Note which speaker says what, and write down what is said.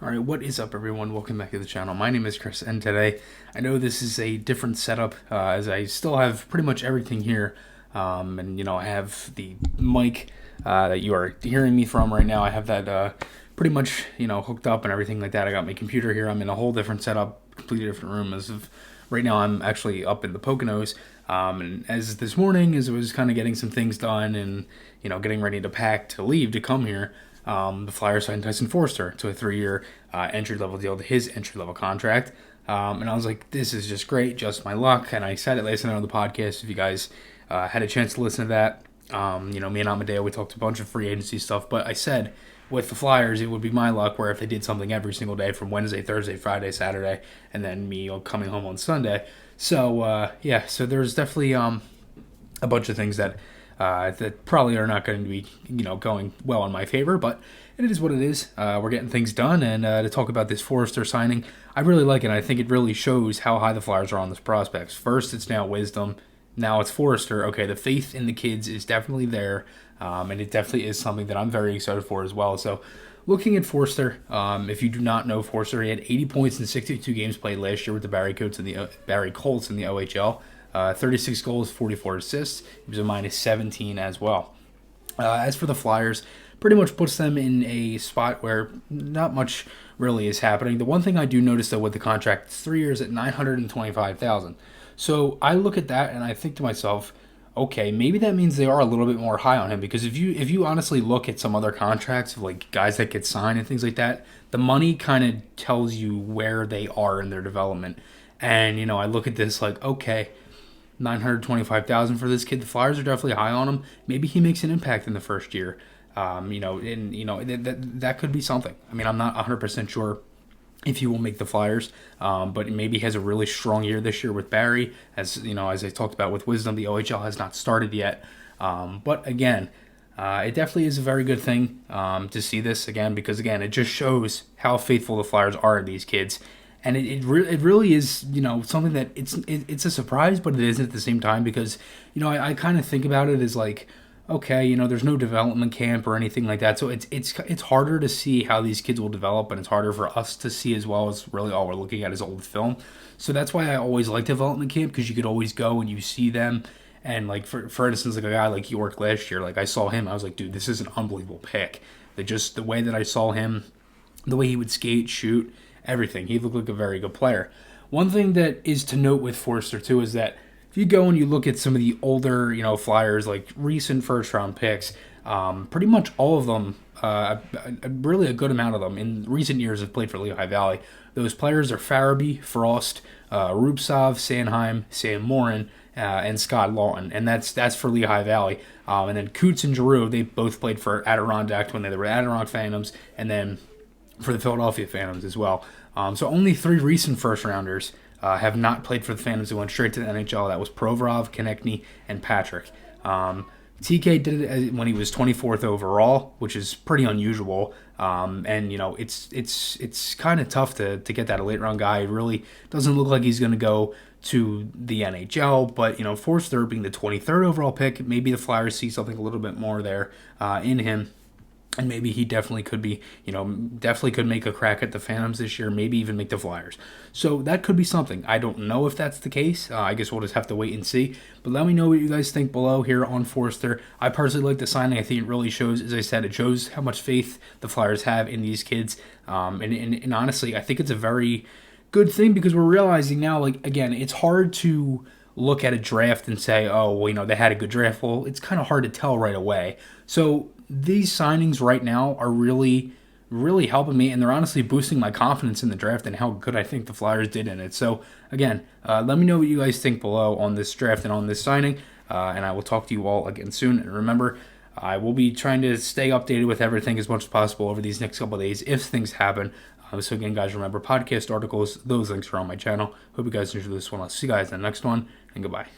Speaker 1: Alright, what is up everyone? Welcome back to the channel. My name is Chris, and today, I know this is a different setup, as I still have pretty much everything here, and I have the mic that you are hearing me from right now. I have that pretty much, hooked up and everything like that. I got my computer here. I'm in a whole different setup, completely different room. As of right now, I'm actually up in the Poconos, and as this morning, as I was kind of getting some things done and, getting ready to pack to leave to come here, the Flyers signed Tyson Foerster to a 3-year entry-level deal to his entry-level contract. And I was like, this is just great, just my luck. And I said it last night on the podcast. If you guys had a chance to listen to that, me and Amadeo, we talked a bunch of free agency stuff. But I said with the Flyers, it would be my luck where if they did something every single day from Wednesday, Thursday, Friday, Saturday, and then me coming home on Sunday. So, so there's definitely a bunch of things that probably are not going to be, going well in my favor, but it is what it is. We're getting things done, and to talk about this Foerster signing, I really like it. I think it really shows how high the Flyers are on this prospects. First, it's now Wisdom. Now it's Foerster. Okay, the faith in the kids is definitely there, and it definitely is something that I'm very excited for as well. So, looking at Foerster, if you do not know Foerster, he had 80 points in 62 games played last year with the Barry Colts in the OHL. 36 goals, 44 assists. He was a minus 17 as well. As for the Flyers, pretty much puts them in a spot where not much really is happening. The one thing I do notice, though, with the contract, it's 3 years at $925,000. So I look at that and I think to myself, okay, maybe that means they are a little bit more high on him, because if you honestly look at some other contracts of like guys that get signed and things like that, the money kind of tells you where they are in their development. And I look at this like, okay, $925,000 for this kid. The Flyers are definitely high on him. Maybe he makes an impact in the first year. That could be something. I mean, I'm not 100% sure if he will make the Flyers, but maybe he has a really strong year this year with Barry. As I talked about with Wisdom, the OHL has not started yet. But again, it definitely is a very good thing to see this again, because again, it just shows how faithful the Flyers are to these kids. And it really is, something that it's a surprise, but it isn't at the same time, because, I kind of think about it as like, okay, there's no development camp or anything like that. So it's harder to see how these kids will develop, and it's harder for us to see as well, as really all we're looking at is old film. So that's why I always like development camp, because you could always go and you see them. And like, for instance, like a guy like York last year, like I saw him, I was like, dude, this is an unbelievable pick. The way that I saw him, the way he would skate, shoot, everything. He looked like a very good player. One thing that is to note with Foerster too is that if you go and you look at some of the older, Flyers, like recent first-round picks, pretty much all of them, really a good amount of them in recent years have played for Lehigh Valley. Those players are Farabee, Frost, Rubtsov, Sanheim, Sam Morin, and Scott Lawton, and that's for Lehigh Valley. And then Coots and Giroux, they both played for Adirondack when they were Adirondack Phantoms, and then for the Philadelphia Phantoms as well. So only 3 recent first-rounders have not played for the Phantoms and went straight to the NHL. That was Provorov, Konechny, and Patrick. TK did it when he was 24th overall, which is pretty unusual. And it's kind of tough to get that a late-round guy. It really doesn't look like he's going to go to the NHL, but Foerster being the 23rd overall pick, maybe the Flyers see something a little bit more there in him. And maybe he definitely could be, definitely could make a crack at the Phantoms this year, maybe even make the Flyers. So that could be something. I don't know if that's the case. I guess we'll just have to wait and see. But let me know what you guys think below here on Foerster. I personally like the signing. I think it really shows, as I said, it shows how much faith the Flyers have in these kids. And honestly, I think it's a very good thing, because we're realizing now, like, again, it's hard to look at a draft and say, oh, well, they had a good draft. Well, it's kind of hard to tell right away. So these signings right now are really, really helping me, and they're honestly boosting my confidence in the draft and how good I think the Flyers did in it. So, again, let me know what you guys think below on this draft and on this signing, and I will talk to you all again soon. And remember, I will be trying to stay updated with everything as much as possible over these next couple of days if things happen. So, again, guys, remember, podcast articles, those links are on my channel. Hope you guys enjoyed this one. I'll see you guys in the next one, and goodbye.